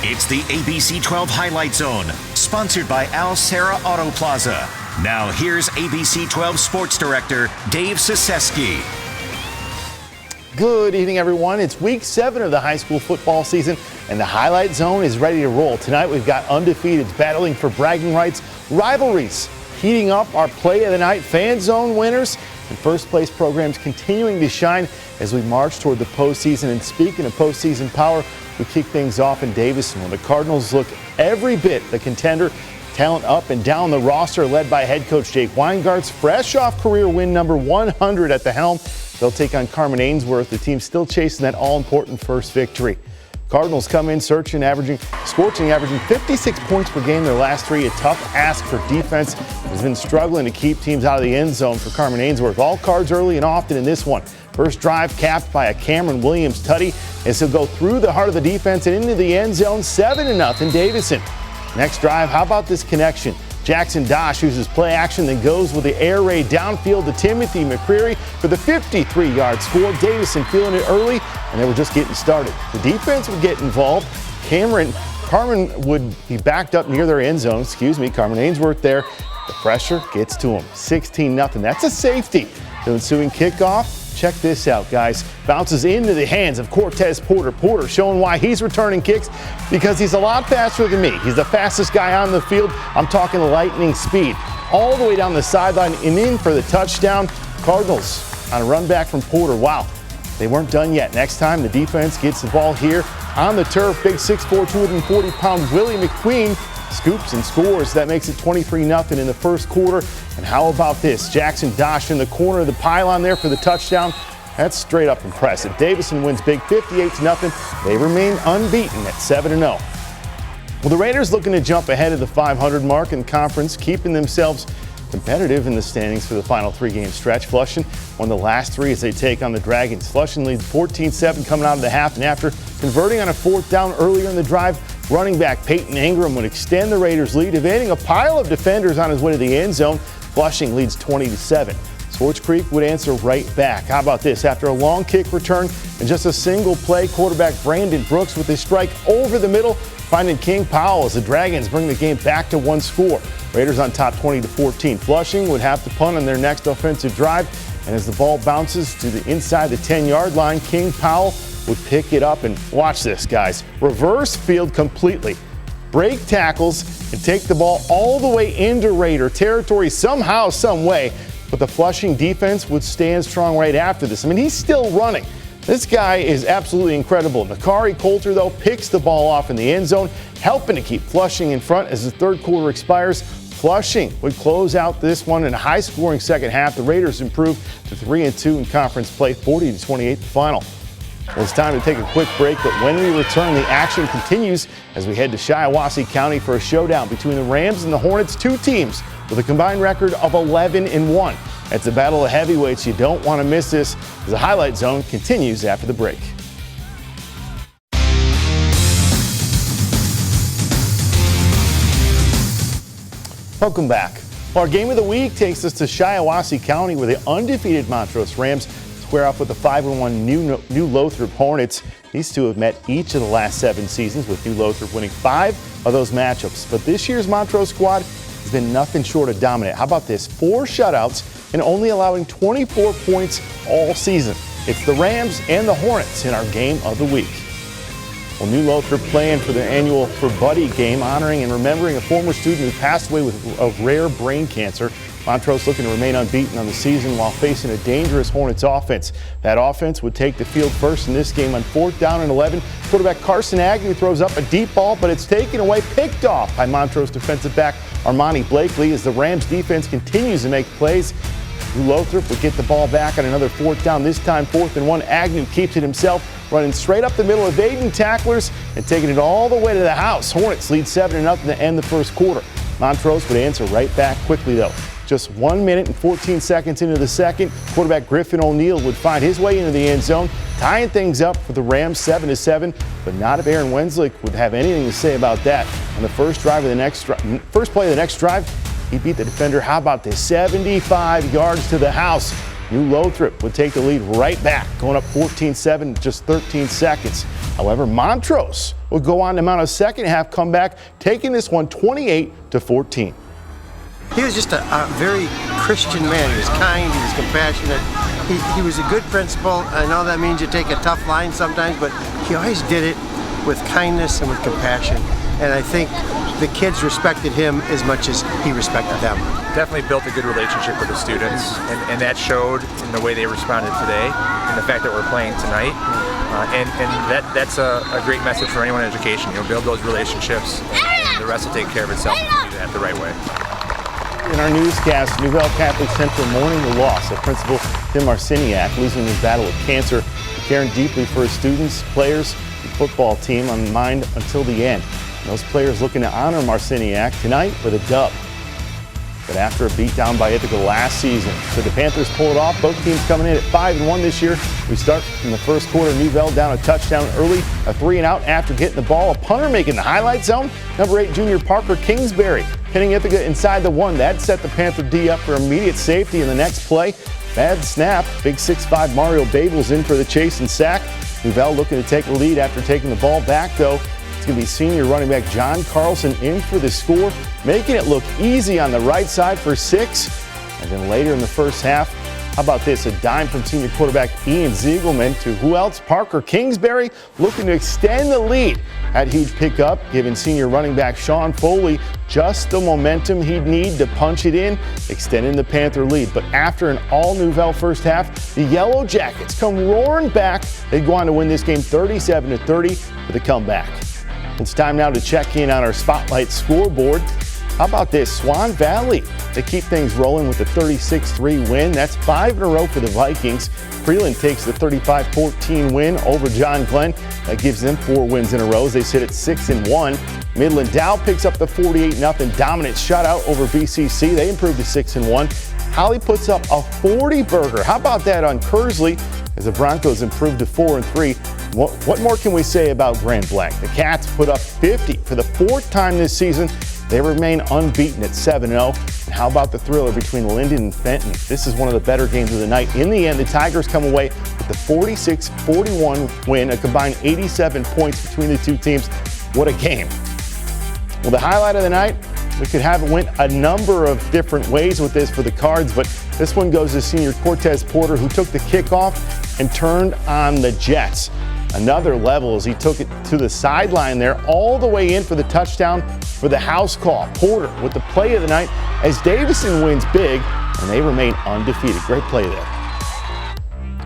It's the ABC 12 Highlight Zone, sponsored by Al Serra Auto Plaza. Now here's ABC 12 Sports Director Dave Ciseski. Good evening, everyone. It's week 7 of the high school football season, and the Highlight Zone is ready to roll. Tonight, we've got undefeateds battling for bragging rights, rivalries heating up, our play of the night, fan zone winners, and first place programs continuing to shine as we march toward the postseason. And speaking of postseason power, we kick things off in Davison, where the Cardinals look every bit the contender. Talent up and down the roster, led by head coach Jake Weingartz, fresh off career win number 100 at the helm. They'll take on Carman Ainsworth, the team still chasing that all-important first victory. Cardinals come in scorching, averaging 56 points per game their last 3. A tough ask for defense. Has been struggling to keep teams out of the end zone for Carman Ainsworth. All cards early and often in this one. First drive capped by a Cameron Williams tutty as he'll go through the heart of the defense and into the end zone. 7-0 Davison. Next drive, how about this connection? Jackson Dosh uses play action, then goes with the air raid downfield to Timothy McCreary for the 53-yard score. Davison feeling it early, and they were just getting started. The defense would get involved. Carman would be backed up near their end zone. Carman Ainsworth there. The pressure gets to him. 16-0. That's a safety. The ensuing kickoff. Check this out, guys. Bounces into the hands of Cortez Porter. Porter showing why he's returning kicks, because he's a lot faster than me. He's the fastest guy on the field. I'm talking lightning speed. All the way down the sideline and in for the touchdown. Cardinals on a run back from Porter. Wow, they weren't done yet. Next time the defense gets the ball here on the turf, big 6'4", 240-pound Willie McQueen scoops and scores. That makes it 23-0 in the first quarter. And how about this? Jackson Dosh in the corner of the pylon there for the touchdown. That's straight up impressive. Davison wins big 58-0. They remain unbeaten at 7-0. Well, the Raiders looking to jump ahead of the 500 mark in conference, keeping themselves competitive in the standings for the final 3-game stretch. Flushing won the last 3 as they take on the Dragons. Flushing leads 14-7 coming out of the half, and after converting on a 4th down earlier in the drive, running back Peyton Ingram would extend the Raiders' lead, evading a pile of defenders on his way to the end zone. Flushing leads 20-7. Swartz Creek would answer right back. How about this? After a long kick return and just a single play, quarterback Brandon Brooks with his strike over the middle, finding King Powell as the Dragons bring the game back to 1 score. Raiders on top 20-14. Flushing would have to punt on their next offensive drive, and as the ball bounces to the inside the 10-yard line, King Powell would pick it up, and watch this, guys. Reverse field completely. Break tackles and take the ball all the way into Raider territory somehow, some way. But the Flushing defense would stand strong right after this. I mean, he's still running. This guy is absolutely incredible. Nakari Coulter, though, picks the ball off in the end zone, helping to keep Flushing in front as the third quarter expires. Flushing would close out this one in a high-scoring second half. The Raiders improved to 3-2 in conference play, 40-28 the final. Well, it's time to take a quick break, but when we return, the action continues as we head to Shiawassee County for a showdown between the Rams and the Hornets, 2 teams with a combined record of 11-1. It's a battle of heavyweights. You don't want to miss this as the Highlight Zone continues after the break. Welcome back. Our game of the week takes us to Shiawassee County, where the undefeated Montrose Rams square off with the 5-1 New Lothrop Hornets. These two have met each of the last 7 seasons, with New Lothrop winning 5 of those matchups. But this year's Montrose squad has been nothing short of dominant. How about this? 4 shutouts and only allowing 24 points all season. It's the Rams and the Hornets in our game of the week. Well, New Lothrop playing for their annual For Buddy game, honoring and remembering a former student who passed away of rare brain cancer. Montrose looking to remain unbeaten on the season while facing a dangerous Hornets offense. That offense would take the field first in this game on 4th down and 11. Quarterback Carson Agnew throws up a deep ball, but it's taken away, picked off by Montrose defensive back Armani Blakely as the Rams defense continues to make plays. New Lothrop would get the ball back on another 4th down, this time 4th and 1. Agnew keeps it himself, running straight up the middle, evading tacklers and taking it all the way to the house. Hornets lead 7-0 to end the first quarter. Montrose would answer right back quickly, though. Just 1 minute and 14 seconds into the second, quarterback Griffin O'Neill would find his way into the end zone, tying things up for the Rams 7-7, but not if Aaron Wenslick would have anything to say about that. On the first play of the next drive, he beat the defender. How about this? 75 yards to the house. New Lothrop would take the lead right back, going up 14-7 in just 13 seconds. However, Montrose would go on to mount a second half comeback, taking this one 28-14. He was just a very Christian man. He was kind, he was compassionate. He was a good principal. I know that means you take a tough line sometimes, but he always did it with kindness and with compassion. And I think the kids respected him as much as he respected them. Definitely built a good relationship with the students, and that showed in the way they responded today and the fact that we're playing tonight. And that's a great message for anyone in education. Build those relationships, and the rest will take care of itself if you do that the right way. In our newscast, New Valley Catholic Central mourning the loss of Principal Tim Marciniak, losing his battle with cancer, caring deeply for his students, players, and football team on mind until the end. And those players looking to honor Marciniak tonight with a dub. But after a beatdown by Ithaca last season, so the Panthers pull it off. Both teams coming in at 5-1 this year. We start in the first quarter. New Valley down a touchdown early, a 3-and-out after getting the ball. A punter making the highlight zone. Number 8 junior Parker Kingsbury hitting Ithaca inside the 1. That set the Panther D up for immediate safety in the next play. Bad snap. Big 6'5" Mario Babel's in for the chase and sack. New Valley looking to take the lead after taking the ball back, though. It's going to be senior running back John Carlson in for the score, making it look easy on the right side for 6. And then later in the first half, how about this? A dime from senior quarterback Ian Ziegelman to who else? Parker Kingsbury, looking to extend the lead. That huge pickup, giving senior running back Sean Foley just the momentum he'd need to punch it in, extending the Panther lead. But after an all-New Valley first half, the Yellow Jackets come roaring back. They go on to win this game 37-30 for the comeback. It's time now to check in on our Spotlight scoreboard. How about this? Swan Valley, they keep things rolling with a 36-3 win. That's 5 in a row for the Vikings. Freeland takes the 35-14 win over John Glenn. That gives them 4 wins in a row as they sit at 6-1. Midland Dow picks up the 48-0 dominant shutout over BCC. They improved to 6-1. Holly puts up a 40-burger. How about that on Kersley as the Broncos improved to 4-3. What more can we say about Grand Blanc? The Cats put up 50 for the 4th time this season. They remain unbeaten at 7-0. And how about the thriller between Linden and Fenton? This is one of the better games of the night. In the end, the Tigers come away with the 46-41 win, a combined 87 points between the two teams. What a game. Well, the highlight of the night, we could have it went a number of different ways with this for the Cards, but this one goes to senior Cortez Porter, who took the kickoff and turned on the Jets. Another level as he took it to the sideline there, all the way in for the touchdown for the house call. Porter with the play of the night as Davison wins big, and they remain undefeated. Great play there.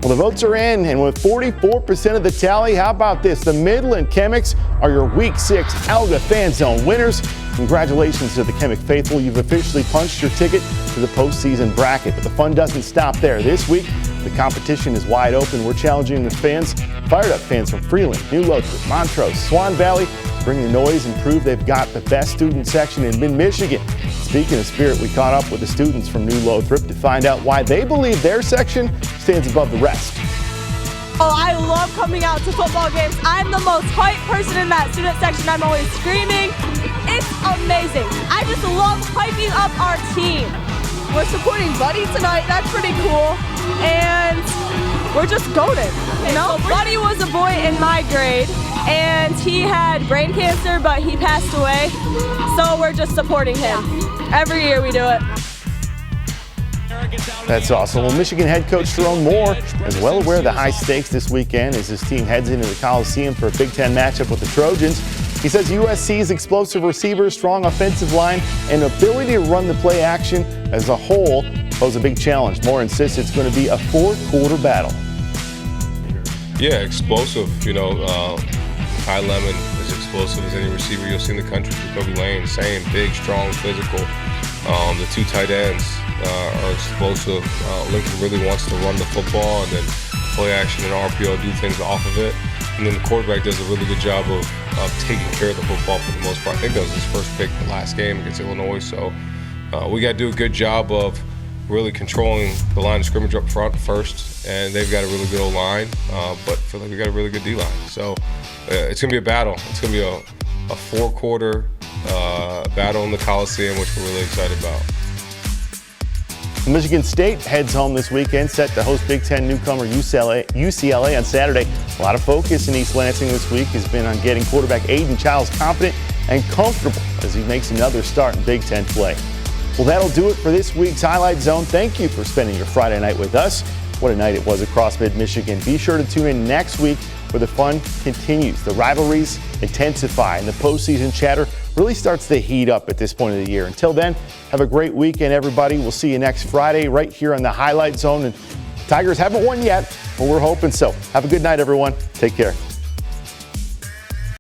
Well, the votes are in, and with 44% of the tally, how about this? The Midland Chemics are your Week 6 Alga Fan Zone winners. Congratulations to the Chemic faithful. You've officially punched your ticket to the postseason bracket. But the fun doesn't stop there. This week, the competition is wide open. We're challenging the fans, fired up fans from Freeland, New Lothrop, Montrose, Swan Valley, bring the noise and prove they've got the best student section in mid-Michigan. Speaking of spirit, we caught up with the students from New Lothrop to find out why they believe their section stands above the rest. Oh, I love coming out to football games. I'm the most hyped person in that student section. I'm always screaming. It's amazing. I just love hyping up our team. We're supporting Buddy tonight. That's pretty cool. And we're just goated. You know, Buddy was a boy in my grade, and he had brain cancer, but he passed away. So we're just supporting him. Every year we do it. That's awesome. Well, Michigan head coach Tyrone Moore is well aware of the high stakes this weekend as his team heads into the Coliseum for a Big Ten matchup with the Trojans. He says USC's explosive receivers, strong offensive line, and ability to run the play action as a whole pose a big challenge. Moore insists it's going to be a 4-quarter battle. Yeah, explosive. Ty Lemon is explosive as any receiver you'll see in the country. Jacoby Lane, same, big, strong, physical. The 2 tight ends are explosive. Lincoln really wants to run the football and then play action and RPO, do things off of it. And then the quarterback does a really good job of taking care of the football for the most part. I think that was his first pick the last game against Illinois. So we got to do a good job of really controlling the line of scrimmage up front first. And they've got a really good O-line, but I feel like we got a really good D-line. So it's going to be a battle. It's going to be a 4-quarter battle in the Coliseum, which we're really excited about. Michigan State heads home this weekend, set to host Big Ten newcomer UCLA on Saturday. A lot of focus in East Lansing this week has been on getting quarterback Aiden Childs confident and comfortable as he makes another start in Big Ten play. Well, that'll do it for this week's Highlight Zone. Thank you for spending your Friday night with us. What a night it was across mid-Michigan. Be sure to tune in next week where the fun continues. The rivalries intensify and the postseason chatter really starts to heat up at this point of the year. Until then, have a great weekend, everybody. We'll see you next Friday right here on the Highlight Zone. And Tigers haven't won yet, but we're hoping so. Have a good night, everyone. Take care.